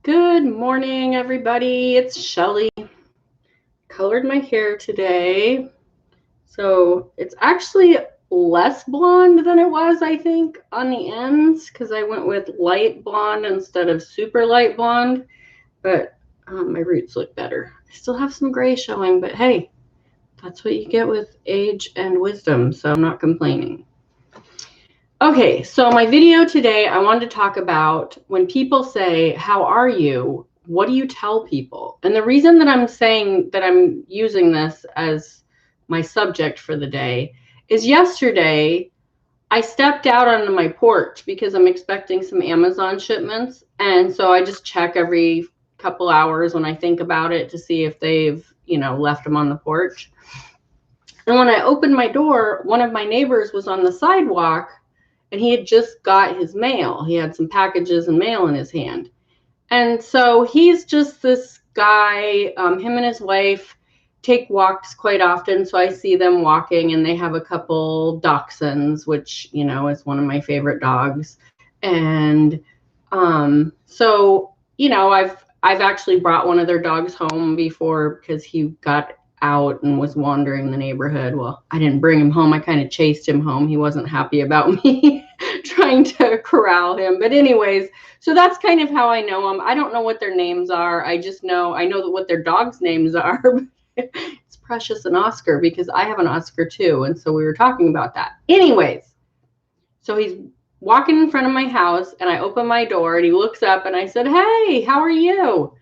Good morning, everybody. It's Shelly. Colored my hair today. So it's actually less blonde than it was, I think, on the ends because I went with light blonde instead of super light blonde. But my roots look better. I still have some gray showing, but hey, that's what you get with age and wisdom. So I'm not complaining. Okay, so my video today, I wanted to talk about when people say, "How are you?" What do you tell people? And the reason that I'm saying that I'm using this as my subject for the day is yesterday I stepped out onto my porch because I'm expecting some Amazon shipments. And so I just check every couple hours when I think about it to see if they've, left them on the porch. And when I opened my door, one of my neighbors was on the sidewalk and he had just got his mail. He had some packages and mail in his hand. And so he's just this guy, him and his wife take walks quite often. So I see them walking and they have a couple dachshunds, which, is one of my favorite dogs. And so, I've actually brought one of their dogs home before because he got out and was wandering the neighborhood. Well, I didn't bring him home. I kind of chased him home. He wasn't happy about me trying to corral him. But anyways, so that's kind of how I know them. I don't know what their names are. I know what their dogs' names are. It's Precious and Oscar because I have an Oscar too. And so we were talking about that. Anyways, so he's walking in front of my house and I open my door and he looks up and I said, "Hey, how are you?"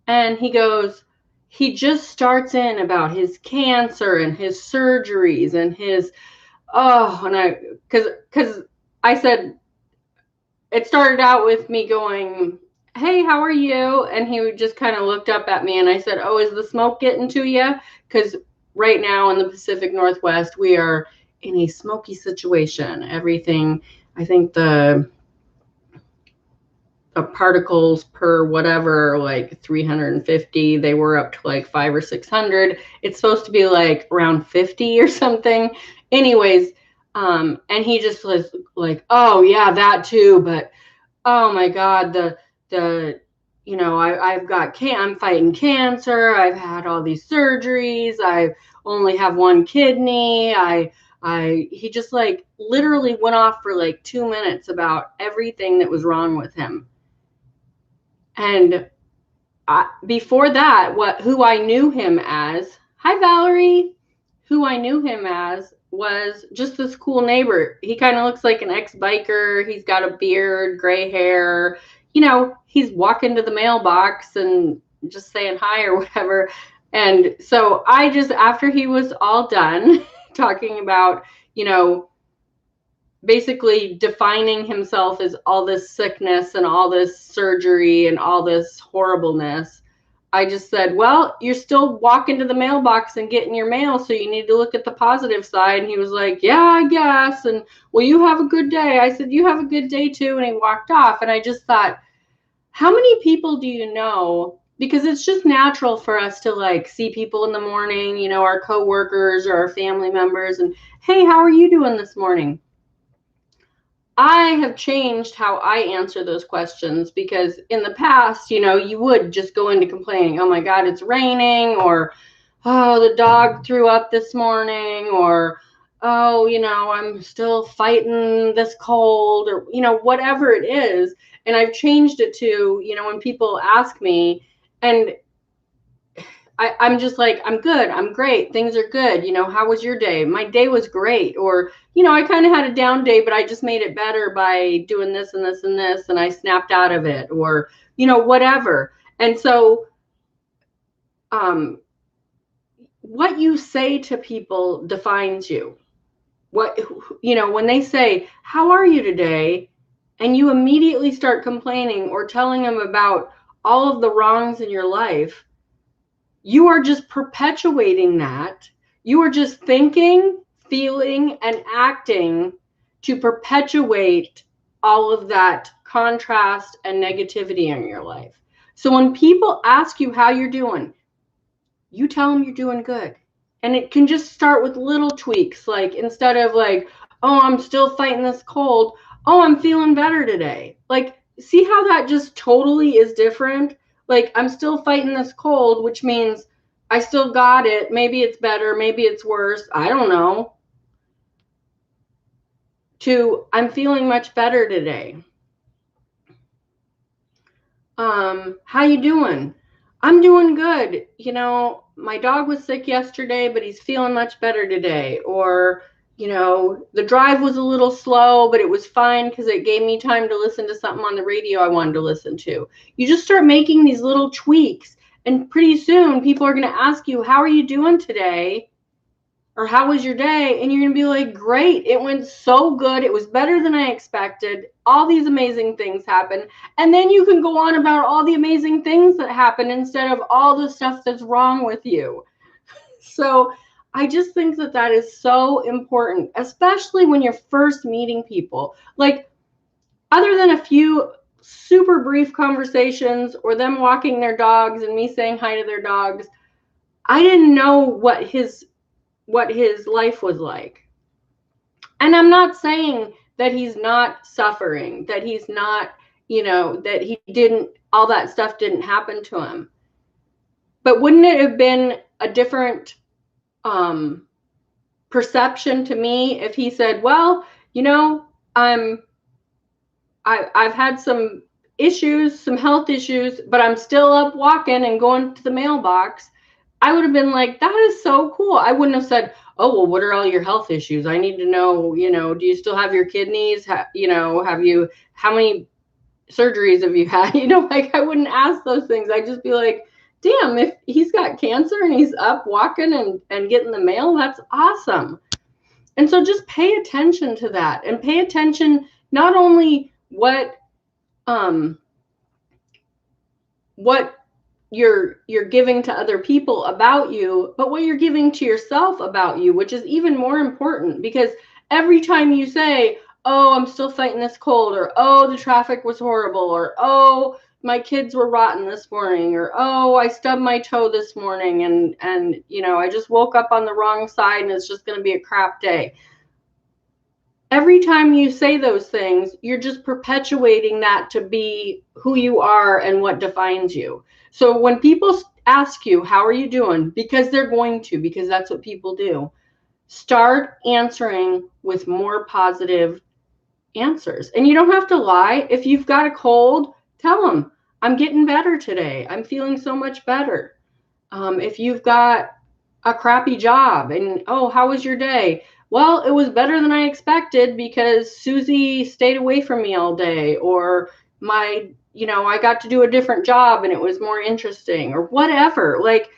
And he just starts in about his cancer and his surgeries and because I said, it started out with me going, "Hey, how are you?" And he just kind of looked up at me and I said, "Oh, is the smoke getting to you?" Because right now in the Pacific Northwest, we are in a smoky situation. Everything, I think the particles per whatever, like 350, they were up to like 500 or 600. It's supposed to be like around 50 or something. Anyways, and he just was like, "Oh yeah, that too, but oh my God, I'm fighting cancer. I've had all these surgeries. I only have one kidney. He just like literally went off for like 2 minutes about everything that was wrong with him. And before that, who I knew him as, hi Valerie, who I knew him as was just this cool neighbor. He kind of looks like an ex-biker. He's got a beard, gray hair. He's walking to the mailbox and just saying hi or whatever. And so after he was all done talking about, basically defining himself as all this sickness and all this surgery and all this horribleness, I just said, "Well, you're still walking to the mailbox and getting your mail, so you need to look at the positive side." And he was like, "Yeah, I guess." And, "Well, you have a good day." I said, "You have a good day too." And he walked off. And I just thought, how many people do you know? Because it's just natural for us to like see people in the morning, our coworkers or our family members, and, "Hey, how are you doing this morning?" I have changed how I answer those questions because in the past, you would just go into complaining, "Oh my God, it's raining," or, "Oh, the dog threw up this morning," or, "Oh, I'm still fighting this cold," or, whatever it is. And I've changed it to, when people ask me, and I'm just like, "I'm good. I'm great. Things are good. How was your day?" "My day was great." Or, "I kind of had a down day, but I just made it better by doing this and this and this, and I snapped out of it," or, whatever. And so, what you say to people defines you. When they say, "How are you today?" and you immediately start complaining or telling them about all of the wrongs in your life, you are just perpetuating that. You are just thinking, feeling, and acting to perpetuate all of that contrast and negativity in your life. So when people ask you how you're doing, you tell them you're doing good. And it can just start with little tweaks. Like, instead of like, "Oh, I'm still fighting this cold," "Oh, I'm feeling better today." Like, see how that just totally is different? Like, I'm still fighting this cold, which means I still got it. Maybe it's better, maybe it's worse. I don't know. To I'm feeling much better today. How you doing? I'm doing good. You know, my dog was sick yesterday, but he's feeling much better today. Or, you know, the drive was a little slow, but it was fine because it gave me time to listen to something on the radio I wanted to listen to. You just start making these little tweaks, and pretty soon people are going to ask you, how are you doing today? Or how was your day? And you're going to be like, great. It went so good. It was better than I expected. All these amazing things happened. And then you can go on about all the amazing things that happened instead of all the stuff that's wrong with you. So I just think that that is so important, especially when you're first meeting people. Like, other than a few super brief conversations or them walking their dogs and me saying hi to their dogs, I didn't know what his life was like. And I'm not saying that he's not suffering, that he's not, you know, that he didn't, all that stuff didn't happen to him. But wouldn't it have been a different perception to me if he said, well, you know, I've had some issues, some health issues, but I'm still up walking and going to the mailbox. I would have been like, that is so cool. I wouldn't have said, oh, well, what are all your health issues? I need to know, you know, do you still have your kidneys? You know, how many surgeries have you had? You know, like, I wouldn't ask those things. I'd just be like, damn, if he's got cancer and he's up walking and getting the mail, that's awesome. And so just pay attention to that, and pay attention not only what you're giving to other people about you, but what you're giving to yourself about you, which is even more important, because every time you say, oh, I'm still fighting this cold, or oh, the traffic was horrible, or oh, my kids were rotten this morning, or oh, I stubbed my toe this morning, and you know, I just woke up on the wrong side and it's just going to be a crap day. Every time you say those things, you're just perpetuating that to be who you are and what defines you. So when people ask you, how are you doing? Because they're going to, because that's what people do. Start answering with more positive answers. And you don't have to lie. If you've got a cold, tell them, I'm getting better today. I'm feeling so much better. If you've got a crappy job and, oh, how was your day? Well, it was better than I expected because Susie stayed away from me all day, or I got to do a different job and it was more interesting, or whatever. Like,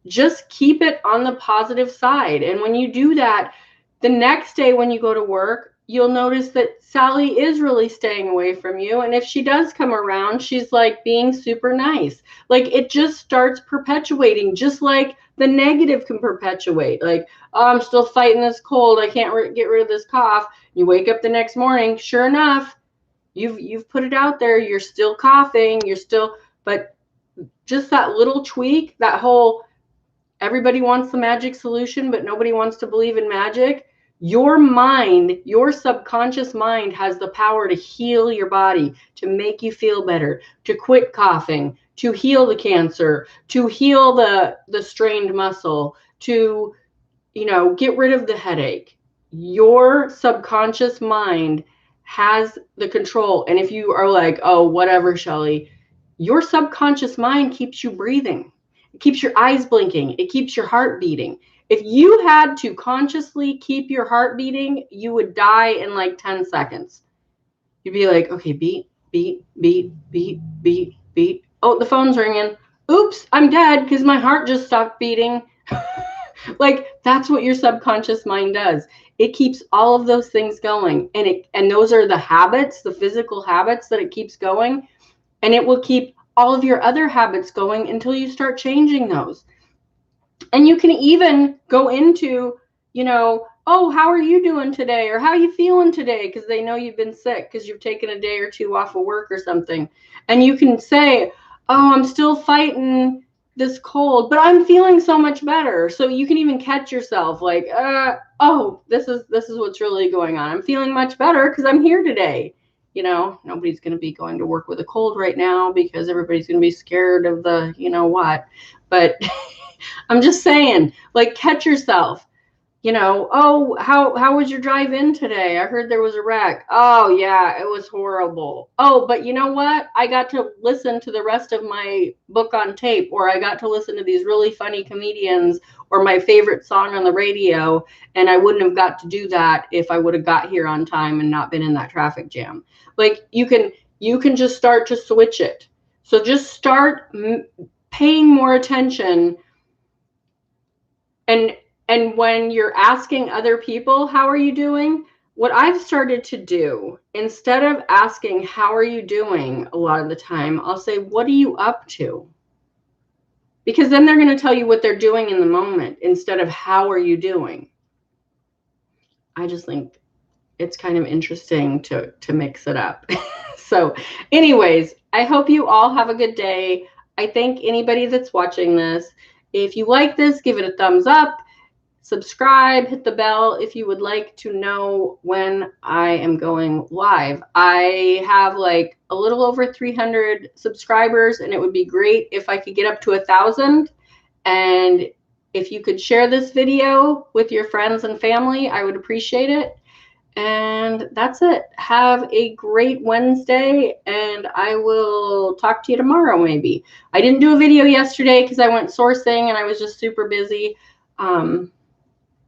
just keep it on the positive side. And when you do that, the next day when you go to work, you'll notice that Sally is really staying away from you. And if she does come around, she's like being super nice. Like, it just starts perpetuating, just like the negative can perpetuate. Like, oh, I'm still fighting this cold. I can't get rid of this cough. You wake up the next morning, sure enough, you've put it out there. You're still coughing. But just that little tweak, that whole, everybody wants the magic solution, but nobody wants to believe in magic. Your mind, your subconscious mind, has the power to heal your body, to make you feel better, to quit coughing, to heal the cancer, to heal the strained muscle, to, get rid of the headache. Your subconscious mind has the control. And if you are like, oh, whatever, Shelly, your subconscious mind keeps you breathing. It keeps your eyes blinking. It keeps your heart beating. If you had to consciously keep your heart beating, you would die in like 10 seconds. You'd be like, okay, beat, beat, beat, beat, beat, beat. Oh, the phone's ringing. Oops, I'm dead because my heart just stopped beating. Like, that's what your subconscious mind does. It keeps all of those things going. And those are the habits, the physical habits that it keeps going. And it will keep all of your other habits going until you start changing those. And you can even go into, oh, how are you doing today? Or how are you feeling today? Because they know you've been sick because you've taken a day or two off of work or something. And you can say, oh, I'm still fighting this cold, but I'm feeling so much better. So you can even catch yourself like, oh, this is what's really going on. I'm feeling much better because I'm here today. You know, nobody's going to be going to work with a cold right now because everybody's going to be scared of the, you know what. But I'm just saying, like, catch yourself. You know, oh, how was your drive in today? I heard there was a wreck. Oh yeah, it was horrible. Oh, but you know what? I got to listen to the rest of my book on tape, or I got to listen to these really funny comedians, or my favorite song on the radio, and I wouldn't have got to do that if I would have got here on time and not been in that traffic jam. Like, you can just start to switch it. So just start paying more attention. And when you're asking other people, how are you doing? What I've started to do, instead of asking, how are you doing, a lot of the time, I'll say, what are you up to? Because then they're going to tell you what they're doing in the moment instead of how are you doing. I just think it's kind of interesting to mix it up. So anyways, I hope you all have a good day. I thank anybody that's watching this. If you like this, give it a thumbs up. Subscribe, hit the bell if you would like to know when I am going live. I have like a little over 300 subscribers, and it would be great if I could get up to 1,000. And if you could share this video with your friends and family, I would appreciate it. And that's it. Have a great Wednesday, and I will talk to you tomorrow maybe. I didn't do a video yesterday because I went sourcing and I was just super busy.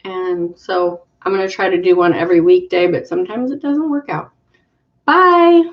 And so I'm going to try to do one every weekday, but sometimes it doesn't work out. Bye.